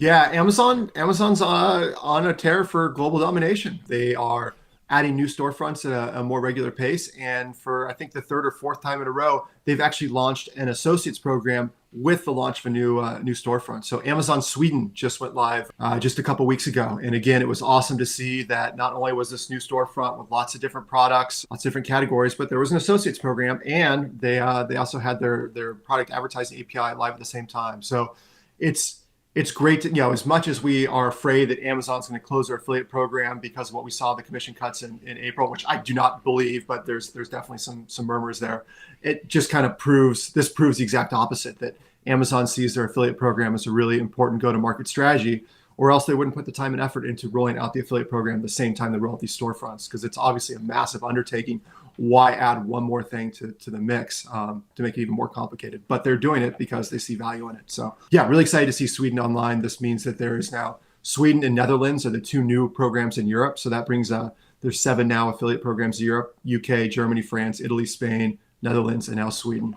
Yeah, Amazon's on a tear for global domination. They are adding new storefronts at a more regular pace, and for I think the third or fourth time in a row, they've actually launched an associates program with the launch of a new storefront. So Amazon Sweden just went live just a couple weeks ago, and again, it was awesome to see that not only was this new storefront with lots of different products, lots of different categories, but there was an associates program, and they also had their product advertising API live at the same time. So it's great to, as much as we are afraid that Amazon's going to close their affiliate program because of what we saw the commission cuts in April, which I do not believe, but there's definitely some murmurs there. It just kind of proves the exact opposite, that Amazon sees their affiliate program as a really important go-to-market strategy, or else they wouldn't put the time and effort into rolling out the affiliate program at the same time they roll out these storefronts, because it's obviously a massive undertaking. Why add one more thing to the mix to make it even more complicated? But they're doing it because they see value in it. So yeah, really excited to see Sweden online. This means that there is now Sweden and Netherlands are the two new programs in Europe. So that brings there's 7 now affiliate programs in Europe: UK, Germany, France, Italy, Spain, Netherlands, and now Sweden.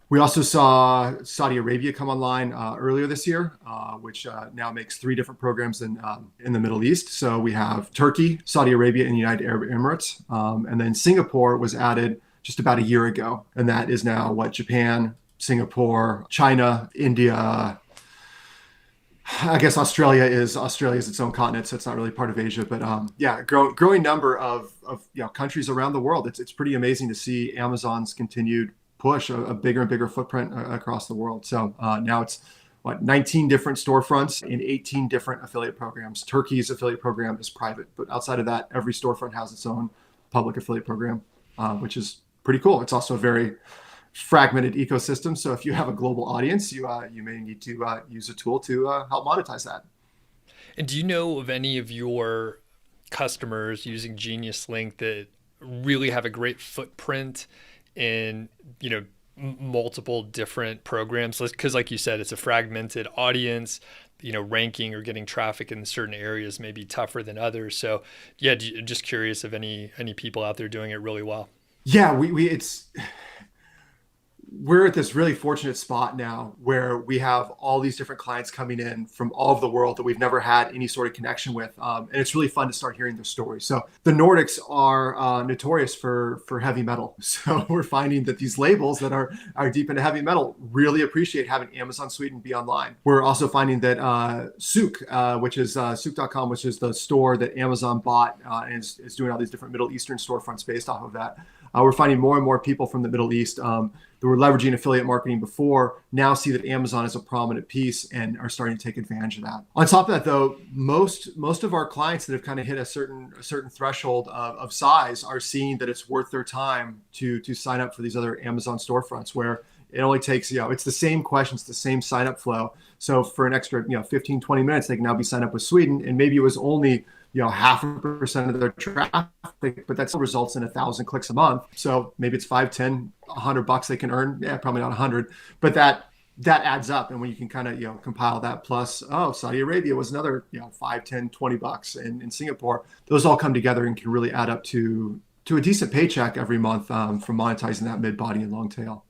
We also saw Saudi Arabia come online earlier this year, which now makes 3 different programs in the Middle East. So we have Turkey, Saudi Arabia, and the United Arab Emirates. And then Singapore was added just about a year ago. And that is now Japan, Singapore, China, India. I guess Australia is its own continent, so it's not really part of Asia. But yeah, growing number of countries around the world. It's pretty amazing to see Amazon's continued push, a bigger and bigger footprint across the world. So now it's 19 different storefronts in 18 different affiliate programs. Turkey's affiliate program is private, but outside of that, every storefront has its own public affiliate program, which is pretty cool. It's also a very fragmented ecosystem. So if you have a global audience, you may need to use a tool to help monetize that. And do you know of any of your customers using GeniusLink that really have a great footprint in, multiple different programs? Because like you said, it's a fragmented audience. Ranking or getting traffic in certain areas may be tougher than others. So yeah, just curious if any people out there doing it really well. Yeah, we're at this really fortunate spot now where we have all these different clients coming in from all over the world that we've never had any sort of connection with. And it's really fun to start hearing their stories. So the Nordics are notorious for heavy metal. So we're finding that these labels that are deep into heavy metal really appreciate having Amazon Sweden be online. We're also finding that Souk, which is Souk.com, which is the store that Amazon bought and is doing all these different Middle Eastern storefronts based off of that. We're finding more and more people from the Middle East that were leveraging affiliate marketing before now see that Amazon is a prominent piece and are starting to take advantage of that. On top of that, though, most of our clients that have kind of hit a certain threshold of size are seeing that it's worth their time to sign up for these other Amazon storefronts, where it only takes, it's the same questions, the same sign up flow. So for an extra, 15, 20 minutes, they can now be signed up with Sweden. And maybe it was only 0.5% of their traffic, but that still results in 1,000 clicks a month. So maybe it's 5, 10, $100 they can earn. Yeah, probably not 100, but that adds up. And when you can kind of, compile that plus, Saudi Arabia was another, 5, 10, $20 in Singapore, those all come together and can really add up to a decent paycheck every month from monetizing that mid body and long tail.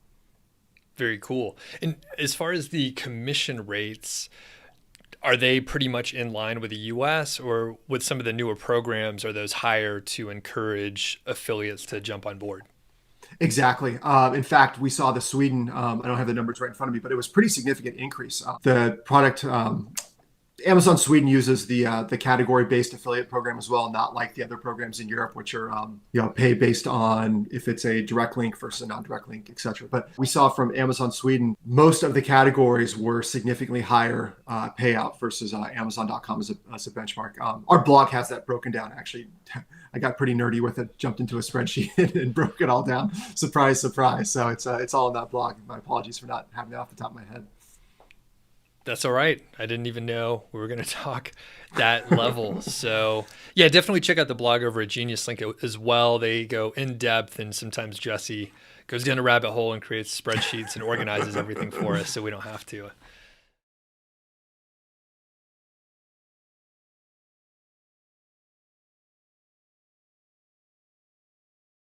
Very cool. And as far as the commission rates, are they pretty much in line with the US, or with some of the newer programs, are those higher to encourage affiliates to jump on board? Exactly. In fact, we saw the Sweden, I don't have the numbers right in front of me, but it was pretty significant increase. The product, Amazon Sweden uses the category-based affiliate program as well, not like the other programs in Europe, which are pay based on if it's a direct link versus a non-direct link, etc. But we saw from Amazon Sweden, most of the categories were significantly higher payout versus Amazon.com as a benchmark. Our blog has that broken down. Actually, I got pretty nerdy with it, jumped into a spreadsheet and broke it all down. Surprise, surprise. So it's all in that blog. My apologies for not having it off the top of my head. That's all right. I didn't even know we were going to talk that level. So yeah, definitely check out the blog over at GeniusLink as well. They go in depth, and sometimes Jesse goes down a rabbit hole and creates spreadsheets and organizes everything for us, so we don't have to.